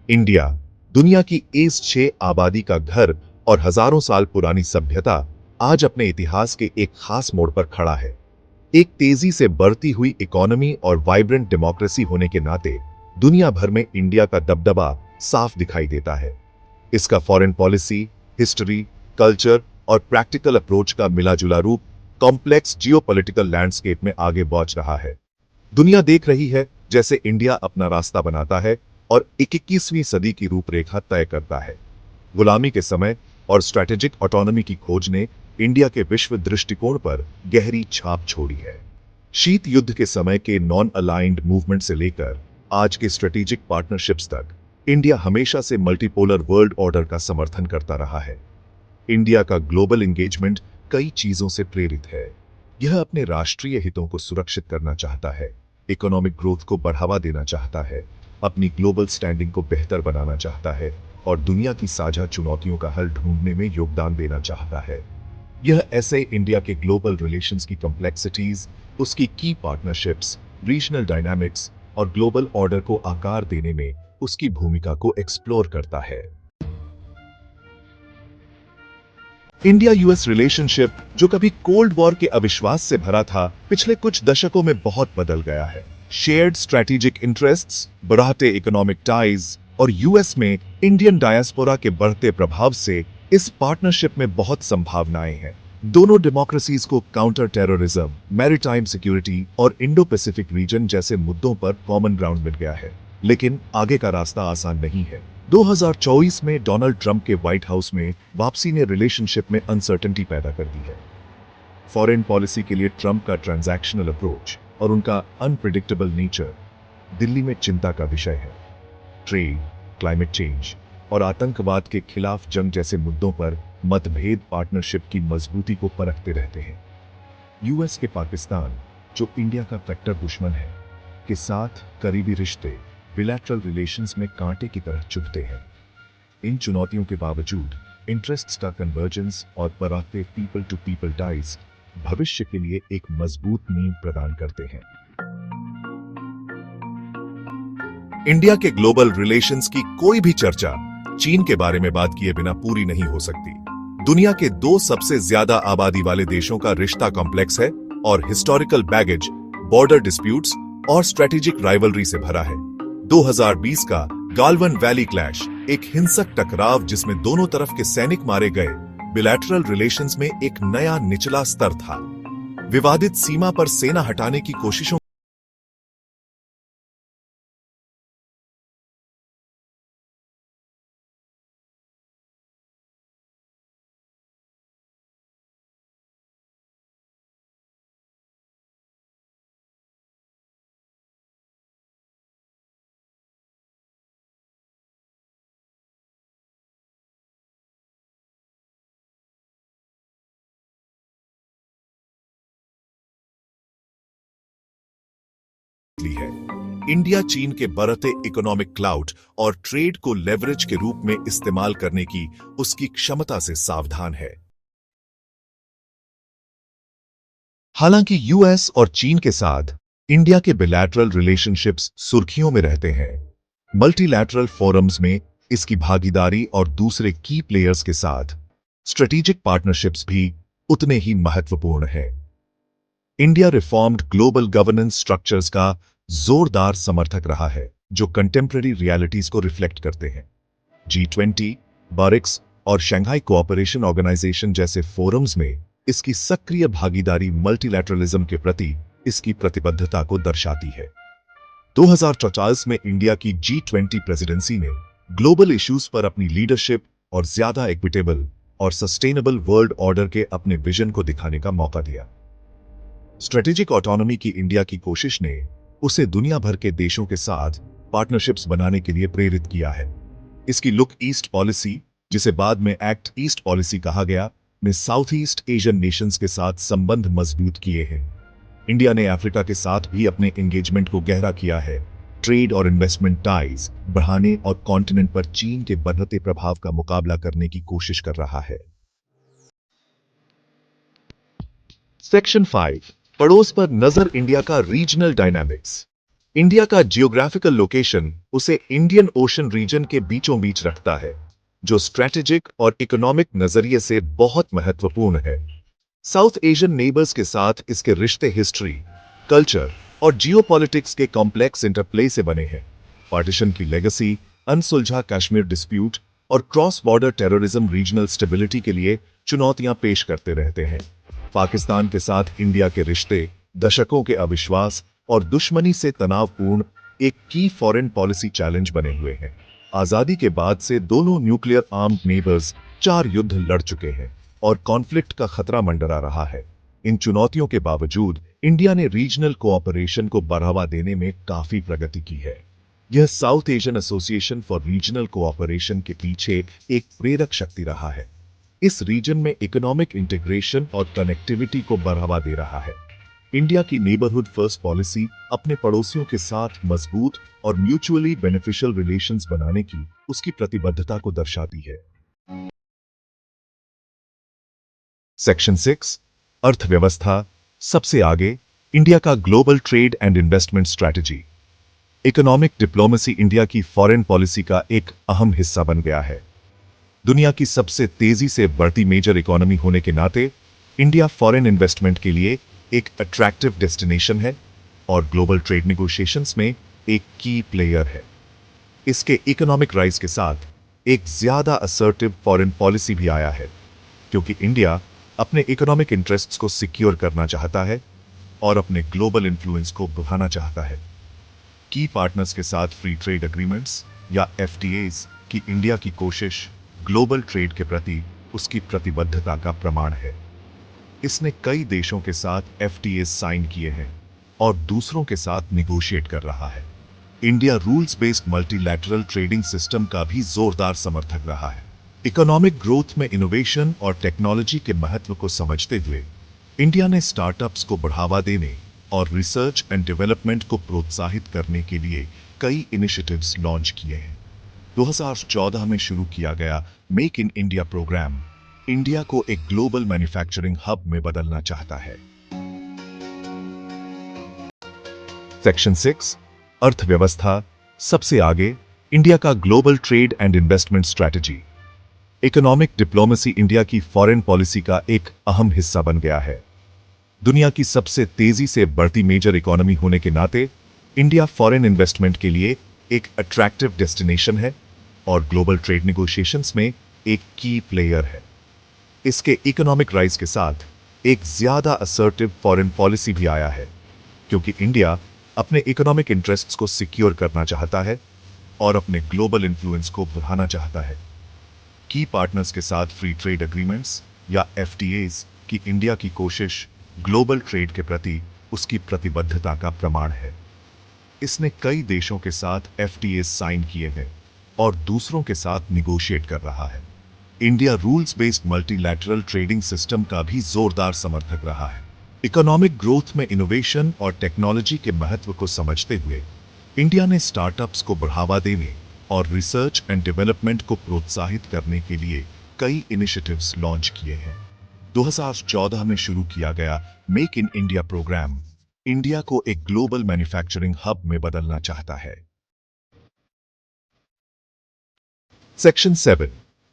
India, दुनिया की इस 6 आबादी का घर और हजारों साल पुरानी सभ्यता आज अपने इतिहास के एक खास मोड़ पर खड़ा है। एक तेजी से बढ़ती हुई इकोनॉमी और वाइब्रेंट डेमोक्रेसी होने के नाते दुनिया भर में इंडिया का दबदबा साफ दिखाई देता है। इसका फॉरेन पॉलिसी, हिस्ट्री, कल्चर और प्रैक्टिकल अप्रोच का मिला-जुला रूप कॉम्प्लेक्स जियोपॉलिटिकल लैंडस्केप में आगे बढ़ रहा है। दुनिया देख रही है जैसे इंडिया अपना रास्ता बनाता है और 21वीं सदी की रूपरेखा तय करता है। गुलामी के समय और स्ट्रैटेजिक ऑटोनॉमी की खोज ने इंडिया के विश्व दृष्टिकोण पर गहरी छाप छोड़ी है। शीत युद्ध के समय के नॉन अलाइंड मूवमेंट से लेकर आज के स्ट्रेटेजिक पार्टनरशिप्स तक इंडिया हमेशा से मल्टीपोलर वर्ल्ड ऑर्डर का समर्थन करता रहा है। इंडिया का ग्लोबल एंगेजमेंट कई चीजों से प्रेरित है। यह अपने राष्ट्रीय हितों को सुरक्षित करना चाहता है, इकोनॉमिक ग्रोथ को बढ़ावा देना चाहता है, अपनी ग्लोबल स्टैंडिंग को बेहतर बनाना चाहता है और दुनिया की साझा चुनौतियों का हल ढूंढने में योगदान देना चाहता है। यह ऐसे इंडिया के ग्लोबल रिलेशंस की कॉम्प्लेक्सिटीज, उसकी की पार्टनरशिप्स, रीजनल डायनामिक्स और ग्लोबल ऑर्डर को आकार देने में उसकी भूमिका को एक्सप्लोर करता है। इंडिया यूएस रिलेशनशिप, जो कभी कोल्ड वॉर के अविश्वास से भरा था, पिछले कुछ दशकों में बहुत बदल गया है। शेयर्ड स्ट्रैटेजिक इंटरेस्ट्स, बढ़ते इकोनॉमिक टाइज और यूएस में इंडियन डायस्पोरा के बढ़ते प्रभाव से इस पार्टनरशिप में बहुत संभावनाएं हैं। दोनों डेमोक्रेसीज को काउंटर टेररिज्म, मैरीटाइम सिक्योरिटी और इंडो पैसिफिक रीजन जैसे मुद्दों पर कॉमन ग्राउंड मिल गया है, लेकिन आगे का रास्ता आसान नहीं है। 2024 में डोनाल्ड ट्रंप के व्हाइट हाउस में वापसी ने रिलेशनशिप में अनसर्टेनिटी पैदा कर दी है। फॉरेन पॉलिसी के लिए ट्रंप का ट्रांजैक्शनल अप्रोच और उनका अनप्रिडिक्टेबल नेचर दिल्ली में चिंता का विषय है। ट्रेड, क्लाइमेट चेंज और आतंकवाद के खिलाफ जंग जैसे मुद्दों पर मतभेद पार्टनरशिप की मजबूती को परखते रहते हैं। यूएस के पाकिस्तान, जो इंडिया का कट्टर दुश्मन है, के साथ करीबी रिश्ते बिलैटरल रिलेशंस में कांटे की तरह चुभते हैं। इन चुनौतियों के बावजूद इंटरेस्ट्स का कन्वर्जेंस और बढ़ते पीपल टू पीपल टाइज भविष्य के लिए एक मजबूत नींव प्रदान करते हैं। इंडिया के ग्लोबल रिलेशंस की कोई भी चर्चा चीन के बारे में बात किए बिना पूरी नहीं हो सकती। दुनिया के 2 सबसे ज्यादा आबादी वाले देशों का रिश्ता कॉम्प्लेक्स है और हिस्टोरिकल बैगेज, बॉर्डर डिस्प्यूट्स और स्ट्रेटेजिक राइवलरी से भरा है। 2020 का गालवन वैली क्लैश, एक हिंसक टकराव जिसमें दोनों तरफ के सैनिक मारे गए, बिलैटरल रिलेशंस में एक नया निचला स्तर था। विवादित सीमा पर सेना हटाने की कोशिशों ली है। इंडिया चीन के बढ़ते इकोनॉमिक क्लाउड और ट्रेड को लेवरेज के रूप में इस्तेमाल करने की उसकी क्षमता से सावधान है। हालांकि यूएस और चीन के साथ इंडिया के बिलैटरल रिलेशनशिप्स सुर्खियों में रहते हैं, मल्टीलैटरल फोरम्स में इसकी भागीदारी और दूसरे की प्लेयर्स के साथ स्ट्रेटेजिक पार्टनरशिप्स भी उतने ही महत्वपूर्ण है। India reformed global governance structures का जोरदार समर्थक रहा है, जो कंटेम्पररी रियलिटीज को रिफ्लेक्ट करते हैं। G20, बारिक्स और शंघाई कोऑपरेशन ऑर्गेनाइजेशन जैसे फोरम्स में इसकी सक्रिय भागीदारी मल्टीलैटरलिज्म के प्रति इसकी प्रतिबद्धता को दर्शाती है। 2044 में इंडिया की G20 प्रेसिडेंसी ने ग्लोबल इश्यूज पर अपनी लीडरशिप और ज्यादा इक्विटेबल और सस्टेनेबल वर्ल्ड ऑर्डर के अपने विजन को दिखाने का मौका दिया। स्ट्रेटेजिक ऑटोनॉमी की इंडिया की कोशिश ने उसे दुनिया भर के देशों के साथ पार्टनरशिप्स बनाने के लिए प्रेरित किया है। इसकी लुक ईस्ट पॉलिसी, जिसे बाद में एक्ट ईस्ट पॉलिसी कहा गया, ने साउथ ईस्ट एशियन नेशंस के साथ संबंध मजबूत किए हैं। इंडिया ने अफ्रीका के साथ भी अपने एंगेजमेंट को गहरा किया है, ट्रेड और इन्वेस्टमेंट टाइज बढ़ाने और कॉन्टिनेंट पर चीन के बढ़ते प्रभाव का मुकाबला करने की कोशिश कर रहा है। सेक्शन 5, पड़ोस पर नजर, इंडिया का रीजनल डायनामिक्स। इंडिया का जियोग्राफिकल लोकेशन उसे इंडियन ओशन रीजन के बीचों बीच रखता है, जो स्ट्रेटेजिक और इकोनॉमिक नजरिए से बहुत महत्वपूर्ण है। साउथ एशियन नेबर्स के साथ इसके रिश्ते हिस्ट्री, कल्चर और जियोपॉलिटिक्स के कॉम्प्लेक्स इंटरप्ले से बने हैं। पार्टीशन की लेगेसी, अनसुलझा कश्मीर डिस्प्यूट और cross border terrorism regional stability के लिए चुनौतियां पेश करते रहते हैं। पाकिस्तान के साथ इंडिया के रिश्ते दशकों के अविश्वास और दुश्मनी से तनावपूर्ण एक की फॉरेन पॉलिसी चैलेंज बने हुए हैं। आजादी के बाद से दोनों न्यूक्लियर आर्म्ड नेबर्स 4 युद्ध लड़ चुके हैं और कॉन्फ्लिक्ट का खतरा मंडरा रहा है। इन चुनौतियों के बावजूद इंडिया ने रीजनल कोऑपरेशन को बढ़ावा देने में काफी प्रगति की है। यह south Asian association for regional cooperation के पीछे एक प्रेरक शक्ति रहा है। इस रीजन में इकोनॉमिक इंटीग्रेशन और कनेक्टिविटी को बढ़ावा दे रहा है। इंडिया की नेबरहुड फर्स्ट पॉलिसी अपने पड़ोसियों के साथ मजबूत और म्यूचुअली बेनिफिशियल रिलेशंस बनाने की उसकी प्रतिबद्धता को दर्शाती है। सेक्शन 6 अर्थव्यवस्था सबसे आगे, इंडिया का global trade and investment strategy. Economic diplomacy India की फॉरेन पॉलिसी का एक अहम हिस्सा बन गया है। दुनिया की सबसे तेजी से बढ़ती मेजर इकोनॉमी होने के नाते इंडिया फॉरेन इन्वेस्टमेंट के लिए एक अट्रैक्टिव डेस्टिनेशन है और ग्लोबल ट्रेड नेगोशिएशंस में एक की प्लेयर है। इसके इकोनॉमिक राइज के साथ एक ज्यादा असर्टिव फॉरेन पॉलिसी भी आया है, क्योंकि इंडिया अपने इकोनॉमिक इंटरेस्ट्स को सिक्योर करना चाहता है और अपने ग्लोबल इन्फ्लुएंस को बढ़ाना चाहता है। की पार्टनर्स के साथ फ्री ट्रेड एग्रीमेंट्स या एफटीएज की इंडिया की कोशिश ग्लोबल ट्रेड के प्रति उसकी प्रतिबद्धता का प्रमाण है। इसने कई देशों के साथ एफटीएज साइन किए हैं और दूसरों के साथ निगोशिएट कर रहा है। India rules based multilateral trading system का भी जोरदार समर्थक रहा है। इकोनॉमिक ग्रोथ में इनोवेशन और टेक्नोलॉजी के महत्व को समझते हुए इंडिया ने स्टार्टअप्स को बढ़ावा देने और रिसर्च एंड डेवलपमेंट को प्रोत्साहित करने के लिए कई इनिशिएटिव्स लॉन्च किए हैं। 2014 में शुरू किया गया make in India programme India को एक ग्लोबल मैन्युफैक्चरिंग हब में बदलना चाहता है। सेक्शन 6 अर्थव्यवस्था सबसे आगे, इंडिया का global trade and investment strategy. Economic diplomacy India की फॉरेन पॉलिसी का एक अहम हिस्सा बन गया है। दुनिया की सबसे तेजी से बढ़ती मेजर इकोनॉमी होने के नाते इंडिया फॉरेन इन्वेस्टमेंट के लिए एक अट्रैक्टिव डेस्टिनेशन है और ग्लोबल ट्रेड नेगोशिएशंस में एक की प्लेयर है। इसके इकोनॉमिक राइज के साथ एक ज्यादा असर्टिव फॉरेन पॉलिसी भी आया है, क्योंकि इंडिया अपने इकोनॉमिक इंटरेस्ट्स को सिक्योर करना चाहता है और अपने ग्लोबल इन्फ्लुएंस को बढ़ाना चाहता है। की पार्टनर्स के साथ फ्री ट्रेड एग्रीमेंट्स या एफटीएज की इंडिया की कोशिश ग्लोबल ट्रेड के प्रति उसकी प्रतिबद्धता का प्रमाण है। इसने कई देशों के साथ एफटीएज साइन किए हैं और दूसरों के साथ निगोशिएट कर रहा है। India rules based multilateral trading system का भी जोरदार समर्थक रहा है। इकोनॉमिक ग्रोथ में इनोवेशन और टेक्नोलॉजी के महत्व को समझते हुए इंडिया ने स्टार्टअप्स को बढ़ावा देने और रिसर्च एंड डेवलपमेंट को प्रोत्साहित करने के लिए कई इनिशिएटिव्स लॉन्च किए हैं। 2014 में शुरू किया गया make in India programme India को एक ग्लोबल मैन्युफैक्चरिंग हब में बदलना चाहता है। सेक्शन 7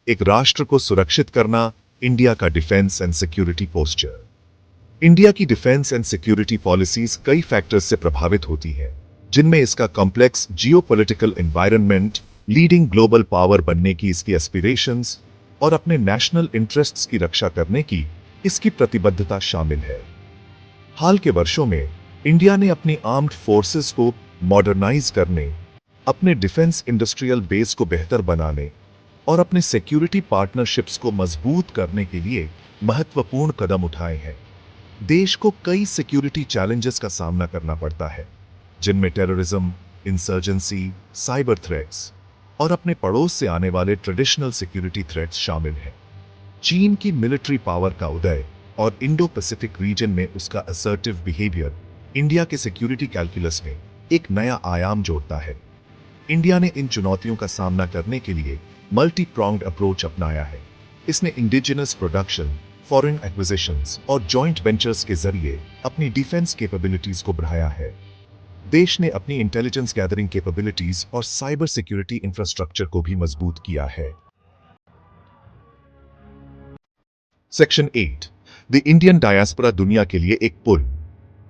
एक राष्ट्र को सुरक्षित करना इंडिया का defence and security posture. India की डिफेंस एंड सिक्योरिटी पॉलिसीज कई फैक्टर्स से प्रभावित होती है, जिनमें इसका complex geopolitical environment, leading global power बनने की इसकी एस्पिरेशंस और अपने नेशनल इंटरेस्ट्स की रक्षा करने की इसकी प्रतिबद्धता शामिल है। हाल के वर्षों में इंडिया ने अपनी आर्म्ड फोर्सेस को मॉडर्नाइज करने, अपने डिफेंस इंडस्ट्रियल बेस को बेहतर बनाने और अपने सिक्योरिटी पार्टनरशिप्स को मजबूत करने के लिए महत्वपूर्ण कदम उठाए हैं। देश को कई सिक्योरिटी चैलेंजेस का सामना करना पड़ता है, जिनमें टेररिज्म, इंसर्जेंसी, साइबर थ्रेट्स और अपने पड़ोस से आने वाले ट्रेडिशनल सिक्योरिटी थ्रेट्स शामिल हैं। चीन की मिलिट्री पावर का उदय और इंडो पैसिफिक रीजन में उसका असर्टिव बिहेवियर इंडिया के सिक्योरिटी कैलकुलस में एक नया आयाम जोड़ता है। इंडिया ने इन चुनौतियों का सामना करने के लिए मल्टी प्रॉन्ग्ड अप्रोच अपनाया है। इसने इंडिजिनस प्रोडक्शन, फॉरेन एक्विजिशंस और जॉइंट वेंचर्स के जरिए अपनी डिफेंस कैपेबिलिटीज को बढ़ाया है। देश ने अपनी इंटेलिजेंस गैदरिंग कैपेबिलिटीज और साइबर सिक्योरिटी इंफ्रास्ट्रक्चर को भी मजबूत किया है। सेक्शन 8। द इंडियन डायस्पोरा दुनिया के लिए एक पुल।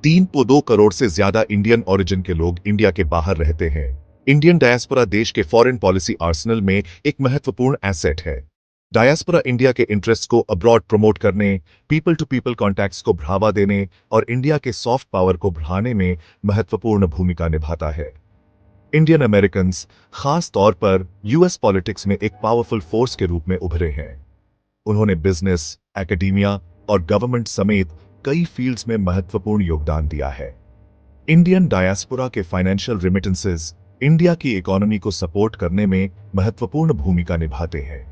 3.2 करोड़ से ज्यादा इंडियन ओरिजिन के लोग इंडिया के बाहर रहते हैं। इंडियन डायस्पोरा देश के फॉरेन पॉलिसी आर्सेनल में एक महत्वपूर्ण एसेट है। डायस्पोरा इंडिया के इंटरेस्ट को अब्रॉड प्रमोट करने, पीपल टू पीपल कॉन्टैक्ट्स को बढ़ावा देने और इंडिया के सॉफ्ट पावर को बढ़ाने में महत्वपूर्ण भूमिका निभाता है। इंडियन अमेरिकन खास तौर पर यूएस पॉलिटिक्स में एक पावरफुल फोर्स के रूप में उभरे हैं। उन्होंने बिजनेस, एकेडेमिया और गवर्नमेंट समेत कई फील्ड्स में महत्वपूर्ण योगदान दिया है। इंडियन डायस्पोरा के फाइनेंशियल रेमिटेंसेस इंडिया की इकोनॉमी को सपोर्ट करने में महत्वपूर्ण भूमिका निभाते हैं।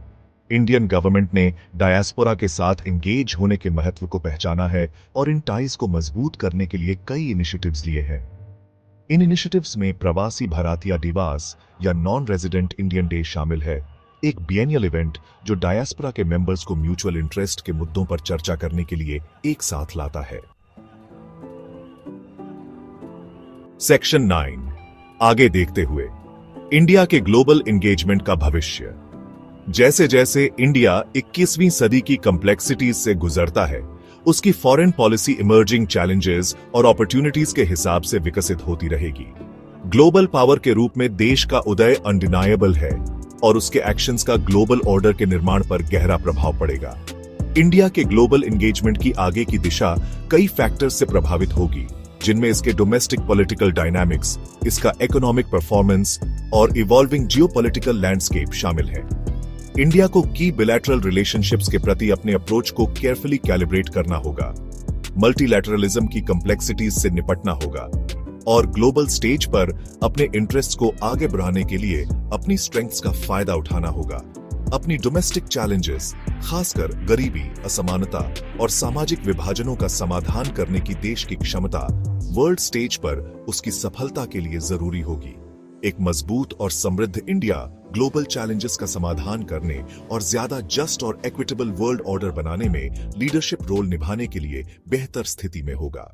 इंडियन गवर्नमेंट ने डायस्पोरा के साथ एंगेज होने के महत्व को पहचाना है और इन टाइज को मजबूत करने के लिए कई इनिशिएटिव्स लिए हैं। इन इनिशिएटिव्स में प्रवासी भारतीय दिवस या नॉन रेजिडेंट इंडियन डे शामिल है, एक बिएनियल इवेंट जो डायस्पोरा के मेंबर्स को म्यूचुअल इंटरेस्ट के मुद्दों पर चर्चा करने के लिए एक साथ लाता है। सेक्शन 9। आगे देखते हुए इंडिया के ग्लोबल एंगेजमेंट का भविष्य। जैसे जैसे इंडिया 21वीं सदी की कॉम्प्लेक्सिटीज से गुजरता है, उसकी फॉरेन पॉलिसी इमर्जिंग चैलेंजेस और अपॉर्चुनिटीज के हिसाब से विकसित होती रहेगी। ग्लोबल पावर के रूप में देश का उदय अनडिनायबल है और उसके एक्शंस का ग्लोबल ऑर्डर के निर्माण पर गहरा प्रभाव पड़ेगा। इंडिया के ग्लोबल एंगेजमेंट की आगे की दिशा कई फैक्टर्स से प्रभावित होगी, जिनमें इसके डोमेस्टिक पॉलिटिकल डायनामिक्स, इसका इकोनॉमिक परफॉर्मेंस और इवॉल्विंग जियोपॉलिटिकल लैंडस्केप शामिल है। इंडिया को की बिलैटरल रिलेशनशिप्स के प्रति अपने अप्रोच को केयरफुली कैलिब्रेट करना होगा, मल्टीलैटरलिज्म की कॉम्प्लेक्सिटीज से निपटना होगा और ग्लोबल स्टेज पर अपने इंटरेस्ट्स को आगे बढ़ाने के लिए अपनी स्ट्रेंथ्स का फायदा उठाना होगा। अपनी डोमेस्टिक चैलेंजेस, खासकर गरीबी, असमानता और सामाजिक विभाजनों का समाधान करने की देश की क्षमता वर्ल्ड स्टेज पर उसकी सफलता के लिए जरूरी होगी। एक मजबूत और समृद्ध इंडिया ग्लोबल चैलेंजेस का समाधान करने और ज्यादा जस्ट और इक्विटेबल वर्ल्ड ऑर्डर बनाने में लीडरशिप रोल निभाने के लिए बेहतर स्थिति में होगा।